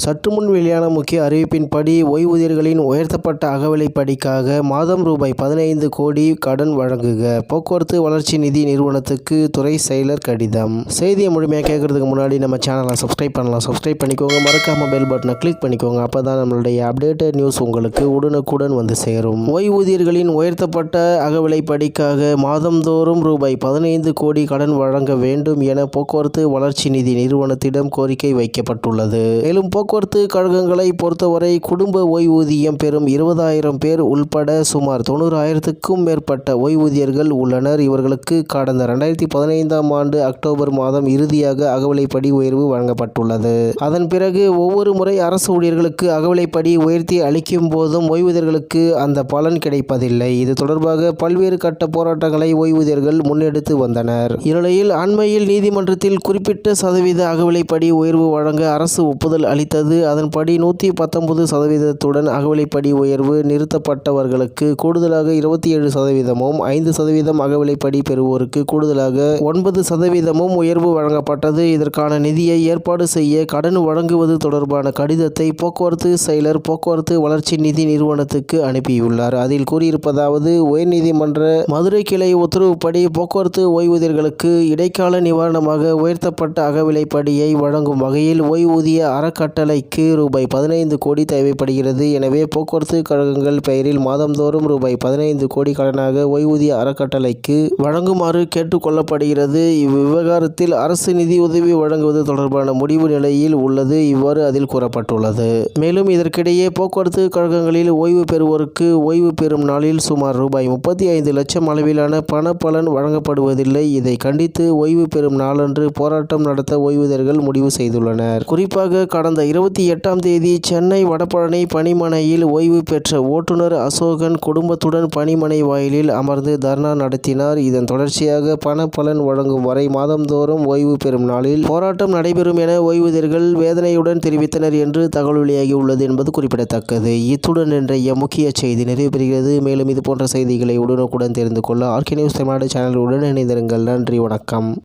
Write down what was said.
சற்று முன் வெளியான முக்கிய அறிவிப்பின்படி ஓய்வூதியர்களின் உயர்த்தப்பட்ட அகவிலைப்படிக்காக மாதம் ரூபாய் 15 கோடி கடன் வழங்குக. போக்குவரத்து வளர்ச்சி நிதி நிறுவனத்துக்கு துறை செயலர் கடிதம். செய்தியை முழுமையாக கேட்கறதுக்கு முன்னாடி நம்ம சேனலை சப்ஸ்கிரைப் பண்ணலாம். சப்ஸ்கிரைப் பண்ணிக்கோங்க. மறக்காம பெல் பட்டனை கிளிக் பண்ணிக்கோங்க. அப்பதான் நம்மளுடைய அப்டேட்டட் நியூஸ் உங்களுக்கு உடனுக்குடன் வந்து சேரும். ஓய்வூதியர்களின் உயர்த்தப்பட்ட அகவிலைப்படிக்காக மாதந்தோறும் ரூபாய் 15 கோடி கடன் வழங்க வேண்டும் என போக்குவரத்து வளர்ச்சி நிதி நிறுவனத்திடம் கோரிக்கை வைக்கப்பட்டுள்ளது. மேலும் போக்குவரத்து கழகங்களை பொறுத்தவரை குடும்ப ஓய்வூதியம் பெறும் 20,000 பேர் உள்பட சுமார் 90,000க்கும் மேற்பட்ட ஓய்வூதியர்கள் உள்ளனர். இவர்களுக்கு கடந்த 2015ஆம் ஆண்டு அக்டோபர் மாதம் இறுதியாக அகவிலைப்படி உயர்வு வழங்கப்பட்டுள்ளது. அதன் பிறகு ஒவ்வொரு முறை அரசு ஊழியர்களுக்கு அகவிலைப்படி உயர்த்தி அளிக்கும் போதும் ஓய்வூதியர்களுக்கு அந்த பலன் கிடைப்பதில்லை. இது தொடர்பாக பல்வேறு கட்ட போராட்டங்களை ஓய்வூதியர்கள் முன்னெடுத்து வந்தனர். இந்நிலையில் அண்மையில் நீதிமன்றத்தில் குறிப்பிட்ட சதவீத அகவிலைப்படி உயர்வு வழங்க அரசு ஒப்புதல் அளித்தது. அதன்படி 119% அகவிலைப்படி உயர்வு நிறுத்தப்பட்டவர்களுக்கு கூடுதலாக 27%, 5% அகவிலைப்படி பெறுவோருக்கு கூடுதலாக 9% உயர்வு வழங்கப்பட்டது. இதற்கான நிதியை ஏற்பாடு செய்ய கடன் வழங்குவது தொடர்பான கடிதத்தை போக்குவரத்து செயலர் போக்குவரத்து வளர்ச்சி நிதி நிறுவனத்துக்கு அனுப்பியுள்ளார். அதில் கூறியிருப்பதாவது: உயர்நீதிமன்ற மதுரை கிளை உத்தரவுப்படி போக்குவரத்து ஓய்வூதியர்களுக்கு இடைக்கால நிவாரணமாக உயர்த்தப்பட்ட அகவிலைப்படியை வழங்கும் வகையில் ஓய்வூதிய அறக்கட்டளைக்கு ரூபாய் 15 கோடி தேவைப்படுகிறது. எனவே போக்குவரத்து கழகங்கள் பெயரில் மாதந்தோறும் ரூபாய் 15 கோடி கடனாக ஓய்வூதிய அறக்கட்டளைக்கு வழங்குமாறு கேட்டுக் கொள்ளப்படுகிறது. இவ்விவகாரத்தில் அரசு நிதியுதவி வழங்குவது தொடர்பான முடிவு நிலையில் உள்ளது. இவ்வாறு அதில் கூறப்பட்டுள்ளது. மேலும் இதற்கிடையே போக்குவரத்து கழகங்களில் ஓய்வு பெறுவோருக்கு ஓய்வு பெறும் நாளில் சுமார் ரூபாய் 35 லட்சம் அளவிலான பணப்பலன் வழங்கப்படுவதில்லை. இதை கண்டித்து ஓய்வு பெறும் நாளன்று போராட்டம் நடத்த ஓய்வூதியர்கள் முடிவு செய்துள்ளனர். குறிப்பாக கடந்த 28ஆம் தேதி சென்னை வடபழனி பணிமனையில் ஓய்வு பெற்ற ஓட்டுநர் அசோகன் குடும்பத்துடன் பணிமனை வாயிலில் அமர்ந்து தர்ணா நடத்தினார். இதன் தொடர்ச்சியாக பணப்பலன் வழங்கும் வரை மாதந்தோறும் ஓய்வு பெறும் நாளில் போராட்டம் நடைபெறும் என ஓய்வூதியர்கள் வேதனையுடன் தெரிவித்தனர் என்று தகவல் வெளியாகியுள்ளது என்பது குறிப்பிடத்தக்கது. இத்துடன் இன்றைய முக்கிய செய்தி நிறைவு பெறுகிறது. மேலும் இதுபோன்ற செய்திகளை உடனுக்குடன் தெரிந்து கொள்ள ஆர்கே நியூஸ் தமிழ்நாடு சேனலுடன் இணைந்திருங்கள். நன்றி, வணக்கம்.